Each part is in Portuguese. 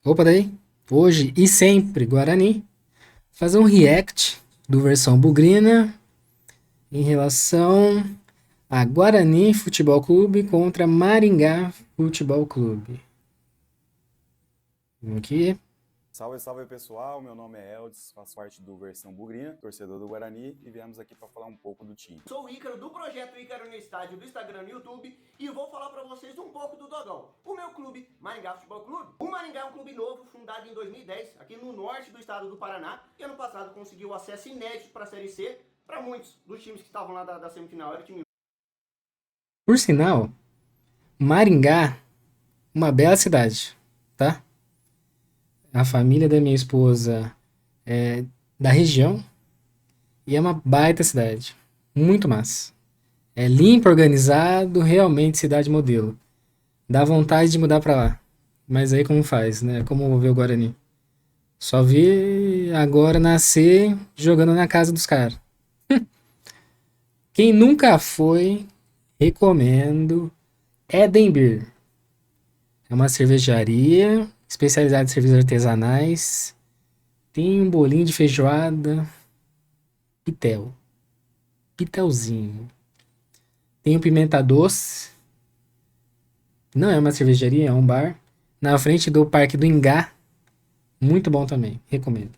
Opa daí, hoje e sempre Guarani, fazer um react do versão Bugrina em relação a Guarani Futebol Clube contra Maringá Futebol Clube. Vamos aqui. Salve, salve pessoal, meu nome é Eldes, faço parte do Versão Bugrina, torcedor do Guarani, e viemos aqui para falar um pouco do time. Sou o Ícaro do projeto Ícaro no Estádio do Instagram e no YouTube e vou falar para vocês um pouco do Dogão, o meu clube, Maringá Futebol Clube. O Maringá é um clube novo, fundado em 2010, aqui no norte do estado do Paraná, e ano passado conseguiu acesso inédito para a Série C para muitos dos times que estavam lá da semifinal. Era o time. Por sinal, Maringá, uma bela cidade, tá? A família da minha esposa é da região e é uma baita cidade. Muito massa. É limpo, organizado, realmente cidade modelo. Dá vontade de mudar pra lá. Mas aí como faz, né? Como ver o Guarani? Só vi agora nascer jogando na casa dos caras. Quem nunca foi, recomendo Eden Beer. É uma cervejaria especializada em cervejas artesanais. Tem um bolinho de feijoada. Pitel. Pitelzinho. Tem um pimenta doce. Não é uma cervejaria, é um bar. Na frente do Parque do Ingá. Muito bom também. Recomendo.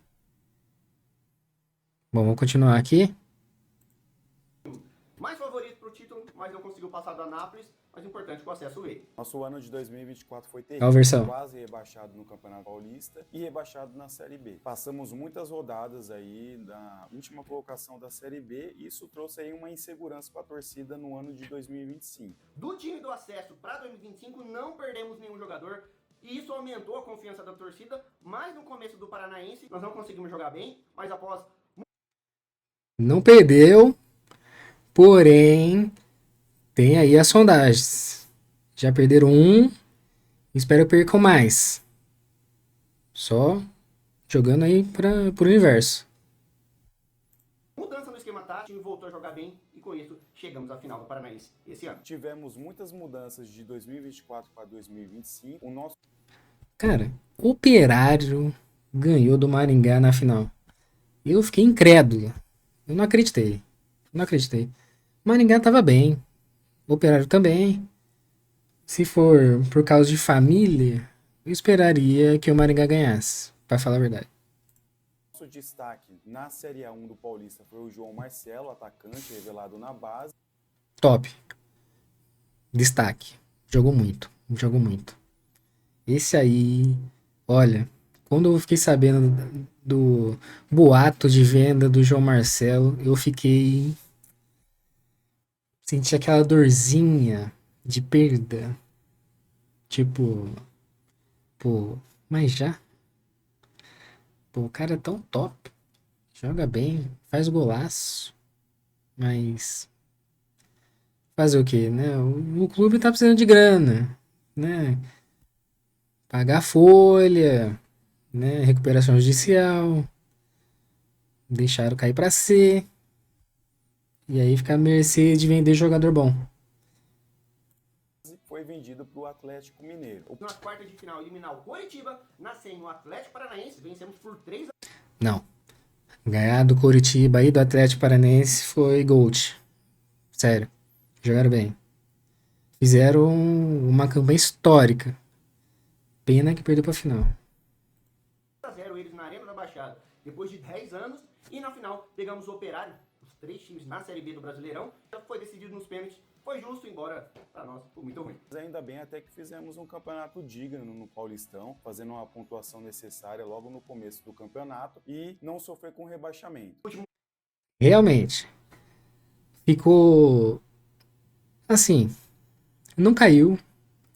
Bom, vamos continuar aqui. Mais favorito para o título, mas não conseguiu passar do Anápolis, mas importante que o acesso veio. Nosso ano de 2024 foi Qual versão? quase rebaixado no Campeonato Paulista e rebaixado na Série B. Passamos muitas rodadas aí da última colocação da Série B e isso trouxe aí uma insegurança para a torcida no ano de 2025. Do time do acesso para 2025, não perdemos nenhum jogador. E isso aumentou a confiança da torcida, mas no começo do Paranaense nós não conseguimos jogar bem, mas após Não perdeu, porém tem aí as sondagens. Já perderam um, espero que percam mais. Só jogando aí para o universo. mudança no esquema tático, o time voltou a jogar bem e com isso chegamos à final do Paranaense esse ano. Tivemos muitas mudanças de 2024 para 2025. O nosso Cara, o Operário ganhou do Maringá na final. Eu fiquei incrédulo. Eu não acreditei. Não acreditei. Maringá tava bem. O Operário também. Se for por causa de família, eu esperaria que o Maringá ganhasse, pra falar a verdade. nosso destaque na Série A1 do Paulista foi o João Marcelo, atacante revelado na base. Top. Destaque. Jogou muito. Jogou muito. Esse aí, olha, quando eu fiquei sabendo do boato de venda do João Marcelo, eu fiquei. Senti aquela dorzinha de perda. Tipo, pô, mas já? Pô, o cara é tão top. Joga bem, faz golaço. Mas fazer o quê, né? O clube tá precisando de grana, né? Pagar folha, né? Recuperação judicial. Deixaram cair pra C. E aí fica à mercê de vender jogador bom. Foi vendido para o Atlético Mineiro. Nas quartas de final, eliminar o Coritiba, na semi, o Atlético Paranaense, vencemos por 3 Não. Ganhar do Coritiba e do Atlético Paranaense foi Gold. Sério. Jogaram bem. Fizeram uma campanha histórica. Pena que perdeu pra final. a 0 eles na Arena da Baixada, depois de 10 anos, e na final pegamos o Operário, os 3 times na Série B do Brasileirão, já foi decidido nos pênaltis, foi justo, embora para nós foi muito ruim. Mas ainda bem até que fizemos um campeonato digno no Paulistão, fazendo uma pontuação necessária logo no começo do campeonato e não sofrer com rebaixamento. Realmente. Ficou. Assim. Não caiu.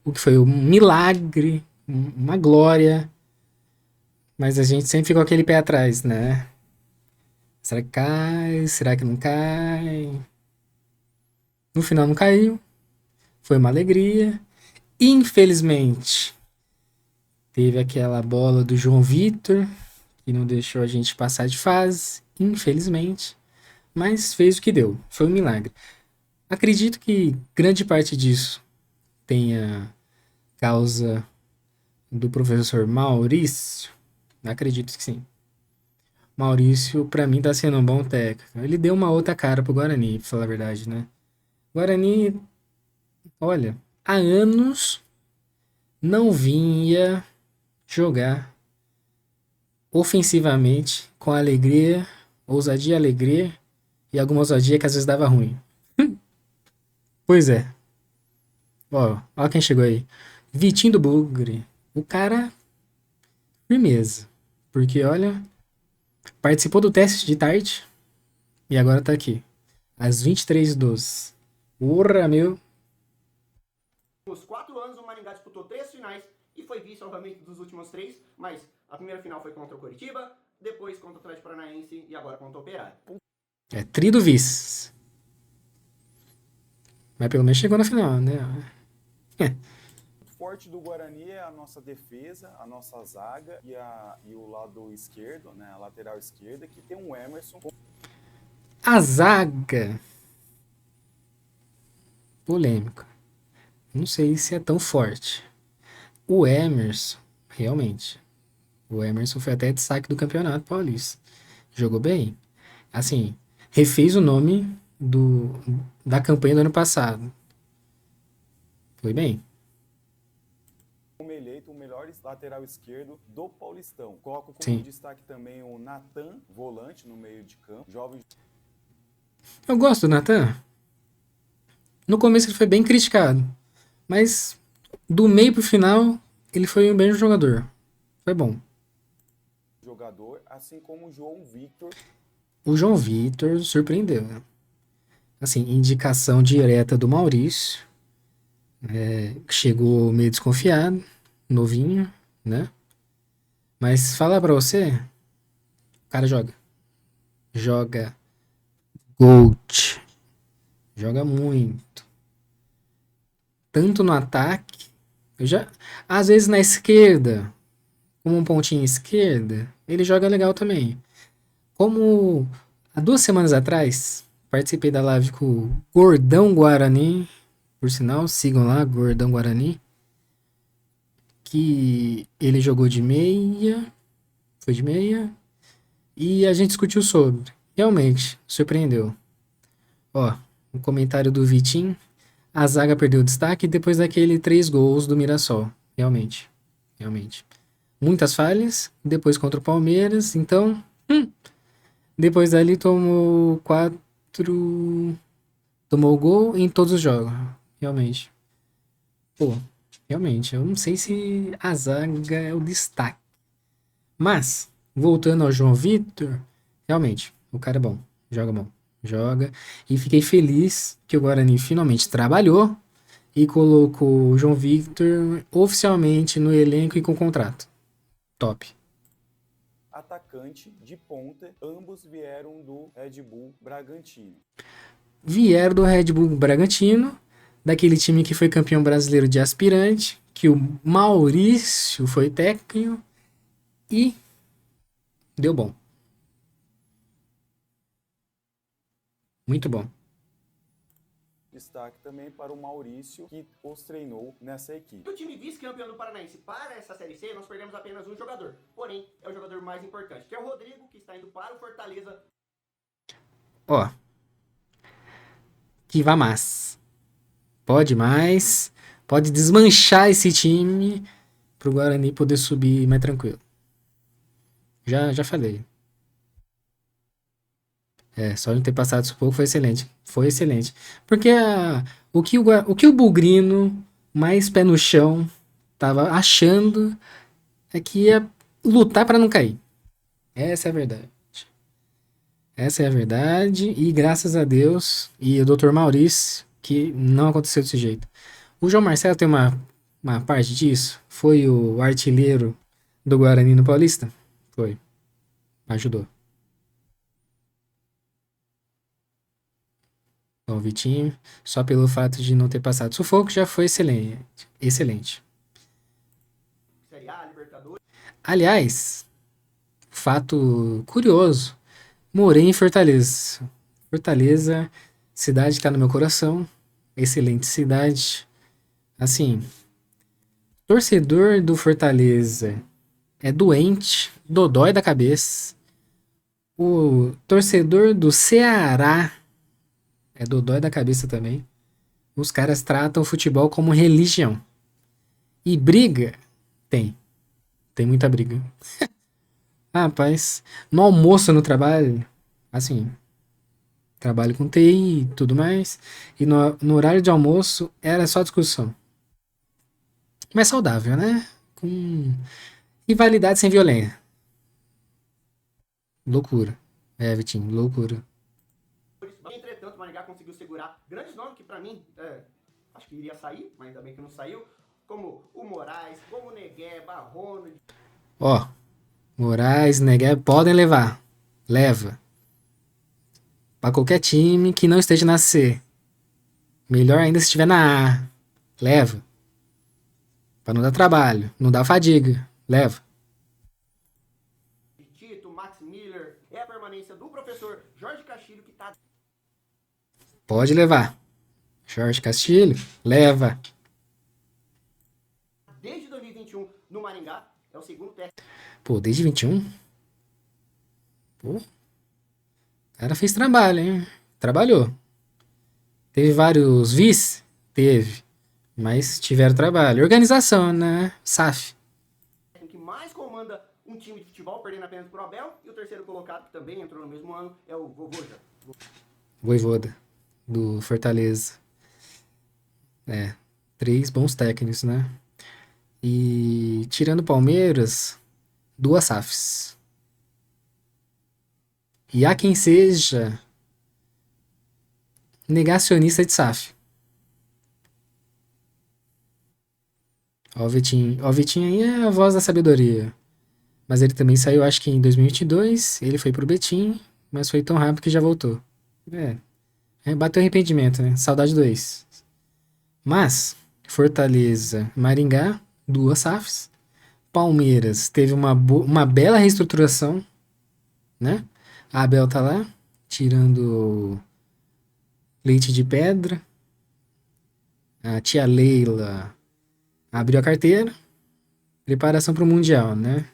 O que foi um milagre. Uma glória. Mas a gente sempre ficou aquele pé atrás, né? Será que cai? Será que não cai? No final não caiu. Foi uma alegria. Infelizmente, teve aquela bola do João Vitor, que não deixou a gente passar de fase. Infelizmente. Mas fez o que deu. Foi um milagre. Acredito que grande parte disso tenha causa do professor Maurício? Acredito que sim. Maurício, pra mim, tá sendo um bom técnico. Ele deu uma outra cara pro Guarani, pra falar a verdade, né? Guarani, olha, há anos não vinha jogar ofensivamente com alegria, ousadia, alegria e alguma ousadia que às vezes dava ruim. Pois é. Ó quem chegou aí. Vitinho do Bugre. O cara, firmeza. Porque, olha, participou do teste de tarde e agora tá aqui. Às 23h12. Porra, meu. Nos 4 anos, o Maringá disputou 3 finais e foi vice, obviamente, dos últimos 3, mas a primeira final foi contra o Coritiba, depois contra o Atlético Paranaense e agora contra o Operário. É tri do vice. Mas pelo menos chegou na final, né? O forte do Guarani é a nossa defesa, a nossa zaga e o lado esquerdo, né, a lateral esquerda, que tem um Emerson. A zaga. Polêmica. Não sei se é tão forte. O Emerson, realmente. O Emerson foi até destaque do Campeonato Paulista. Jogou bem. Assim, refez o nome da campanha do ano passado. Foi bem. Como eleito o melhor lateral esquerdo do Paulistão. Coloco como Sim. destaque também o Natan, volante no meio de campo, jovem. Eu gosto do Nathan. No começo ele foi bem criticado. Mas do meio pro final, ele foi um bem jogador. Foi bom. Jogador, assim como o João Victor. O João Vitor surpreendeu, né? Assim, indicação direta do Maurício. Chegou meio desconfiado, novinho, né? Mas falar pra você, o cara joga. Joga Gold. Joga muito. Tanto no ataque, às vezes na esquerda, como um pontinho esquerda, ele joga legal também. Como há 2 semanas atrás, participei da live com o Gordão Guarani, por sinal, sigam lá, Gordão Guarani, que ele jogou de meia, foi de meia, e a gente discutiu sobre. Realmente, surpreendeu. Ó, o comentário do Vitinho, a zaga perdeu destaque depois daquele 3 gols do Mirassol. Realmente. Muitas falhas, depois contra o Palmeiras, então, depois dali tomou 4, tomou gol em todos os jogos. Realmente. Pô, realmente, eu não sei se a zaga é o destaque. Mas, voltando ao João Vitor, realmente, o cara é bom. Joga bom. Joga. E fiquei feliz que o Guarani finalmente trabalhou e colocou o João Victor oficialmente no elenco e com contrato. Top. Atacante de ponta, ambos vieram do Red Bull Bragantino. Vieram do Red Bull Bragantino, daquele time que foi campeão brasileiro de aspirante, que o Maurício foi técnico e deu bom. Muito bom. Destaque também para o Maurício, que os treinou nessa equipe. Do time vice-campeão do Paranaense para essa Série C, nós perdemos apenas um jogador. Porém, é o jogador mais importante, que é o Rodrigo, que está indo para o Fortaleza. Ó. Que vá mais. Pode mais. Pode desmanchar esse time pro Guarani poder subir mais tranquilo. Já falei. Só não ter passado isso pouco foi excelente. Foi excelente. Porque o que o Bugrino, mais pé no chão, tava achando é que ia lutar pra não cair. Essa é a verdade. Essa é a verdade. E graças a Deus e o Dr. Maurício, que não aconteceu desse jeito. O João Marcelo tem uma parte disso. Foi o artilheiro do Guarani no Paulista? Foi. Ajudou. Bom, Vitinho, só pelo fato de não ter passado sufoco, já foi excelente. Excelente. Série A, Libertadores. Aliás, fato curioso, morei em Fortaleza. Fortaleza, cidade que tá no meu coração. Excelente cidade. Assim, Torcedor do Fortaleza é doente, dodói da cabeça. O torcedor do Ceará é dodói da cabeça também. Os caras tratam o futebol como religião. E briga? Tem. Tem muita briga. Rapaz, no almoço no trabalho, assim, trabalho com TI e tudo mais, e no horário de almoço era só discussão. Mas saudável, né? Com rivalidade sem violência. Loucura. É, Vitinho, loucura. Entretanto, o Maringá conseguiu segurar grandes nomes que pra mim, acho que iria sair, mas ainda bem que não saiu, como o Moraes, como o Negueba, Ronald. Ó, Moraes, Negueb podem levar. Leva. Pra qualquer time que não esteja na C. Melhor ainda se estiver na A. Leva. Pra não dar trabalho, não dar fadiga. Leva. Tito, Max Miller, é a permanência do professor Jorge Castilho que tá Pode levar. Jorge Castilho, leva. desde 2021 no Maringá, é o segundo técnico. Pô, desde 21? Pô. O cara fez trabalho, hein? Trabalhou. Teve vários vice? Teve. Mas tiveram trabalho. Organização, né? SAF. Que mais comanda um time de futebol, perdendo apenas pro Abel, e o terceiro colocado, que também entrou no mesmo ano, é o Vovoda. Voivoda. Do Fortaleza. É. 3 bons técnicos, né? E tirando o Palmeiras, 2 SAFs. E há quem seja negacionista de SAF. Ó o Vitinho. Ó o Vitinho aí é a voz da sabedoria. Mas ele também saiu, acho que em 2022. Ele foi pro Betim, mas foi tão rápido que já voltou. Bateu arrependimento, né? Saudade do ex. Mas, Fortaleza, Maringá, 2 SAFs. Palmeiras teve uma bela reestruturação, né? A Abel tá lá, tirando leite de pedra. A tia Leila abriu a carteira. Preparação para o Mundial, né?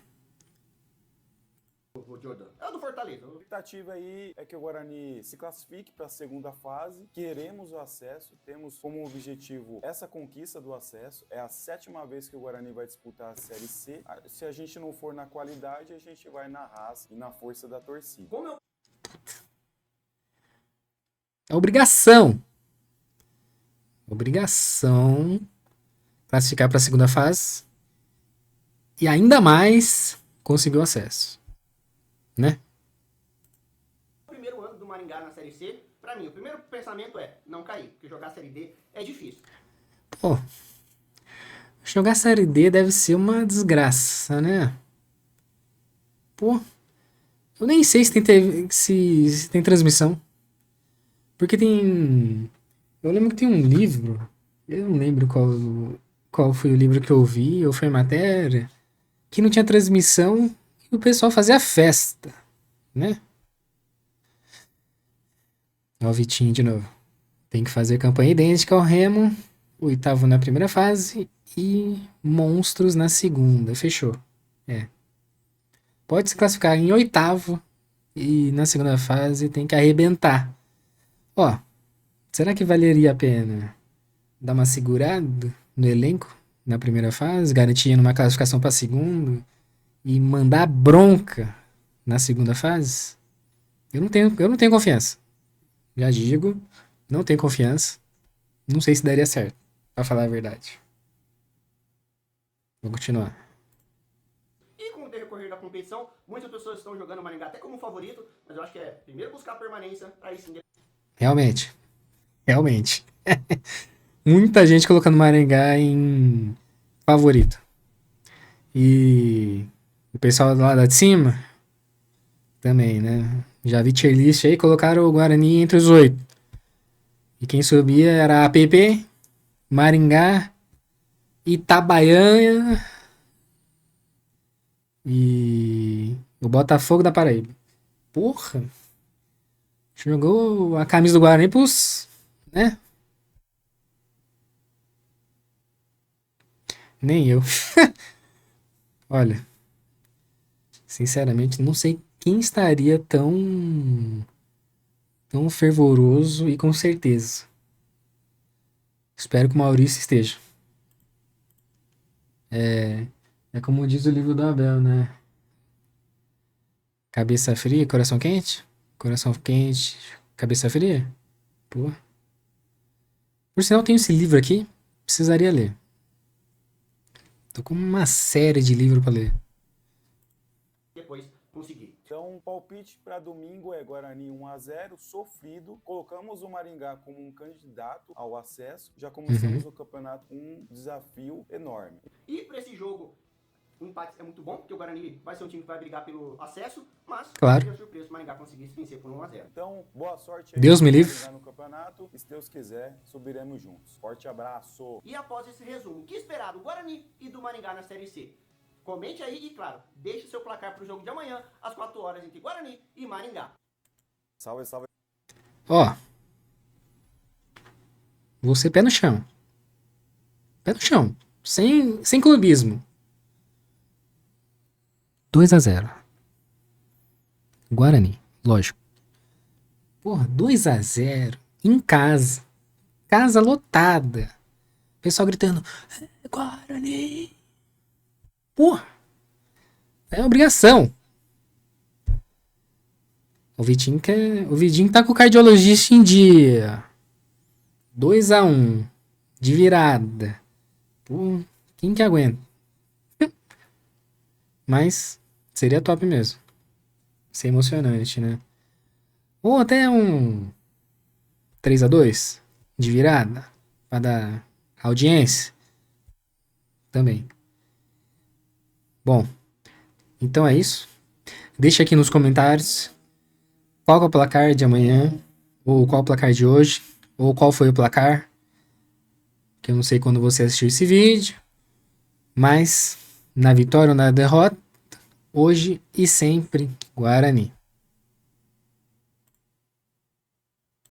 O Jordan. É o do Fortaleza. A expectativa aí é que o Guarani se classifique para a segunda fase. Queremos o acesso, temos como objetivo essa conquista do acesso. É a 7ª vez que o Guarani vai disputar a Série C. Se a gente não for na qualidade, a gente vai na raça e na força da torcida. Como eu É obrigação. Obrigação classificar para a segunda fase. E ainda mais conseguir o acesso. Né? primeiro ano do Maringá na Série C, pra mim, o primeiro pensamento é não cair, porque jogar a Série D é difícil. Pô, jogar Série D deve ser uma desgraça, né? Pô, eu nem sei se tem, se tem transmissão. Porque tem... Eu lembro que tem um livro, eu não lembro qual foi o livro que eu vi, ou foi matéria, que não tinha transmissão e o pessoal fazia festa, né? Ó o Vitinho de novo. Tem que fazer campanha idêntica ao Remo, 8º na primeira fase e Monstros na segunda. Fechou. É. Pode se classificar em 8º e na segunda fase tem que arrebentar. Ó, será que valeria a pena dar uma segurada no elenco na primeira fase, garantindo uma classificação para segunda e mandar bronca na segunda fase? Eu não tenho confiança. Já digo, não tenho confiança. Não sei se daria certo, pra falar a verdade. Vou continuar. E com o decorrer da competição, muitas pessoas estão jogando o Maringá até como favorito, mas eu acho que é primeiro buscar a permanência, para aí sim. Realmente. Muita gente colocando Maringá em favorito. E o pessoal lá de cima também, né? Já vi tier list aí, colocaram o Guarani entre os 8. E quem subia era a APP, Maringá, Itabaiana e o Botafogo da Paraíba. Porra! Jogou a camisa do Guarani pros... né? Nem eu. Olha, sinceramente, não sei quem estaria tão fervoroso e com certeza. Espero que o Maurício esteja. É como diz o livro do Abel, né? Cabeça fria, coração quente? Coração quente, cabeça fria? Pô. Por sinal, eu tenho esse livro aqui. Precisaria ler. Tô com uma série de livros pra ler. Depois conseguir. Então, o palpite para domingo é Guarani 1-0, sofrido. Colocamos o Maringá como um candidato ao acesso. Já começamos o campeonato com um desafio enorme. E para esse jogo, o empate é muito bom, porque o Guarani vai ser um time que vai brigar pelo acesso, mas Claro. seria surpresa se o Maringá conseguisse vencer por 1-0. Então, boa sorte aí Deus me pro livre. Maringá no campeonato. E se Deus quiser, subiremos juntos. Forte abraço. E após esse resumo, o que esperar do Guarani e do Maringá na Série C? Comente aí e, claro, deixe seu placar para o jogo de amanhã, às 4 horas, entre Guarani e Maringá. Salve, salve. Ó. Você pé no chão. Pé no chão. Sem clubismo. 2-0. Guarani, lógico. Porra, 2-0 em casa. Casa lotada. Pessoal gritando: Guarani. Porra. É obrigação. O Vitinho tá com o cardiologista em dia. 2-1 de virada. Pô, quem que aguenta? Mas seria top mesmo. Ser emocionante, né? Ou até um 3-2 de virada pra dar audiência também. Bom, então é isso. Deixa aqui nos comentários qual é o placar de amanhã, ou qual é o placar de hoje, ou qual foi o placar. Que eu não sei quando você assistiu esse vídeo, mas na vitória ou na derrota, hoje e sempre Guarani.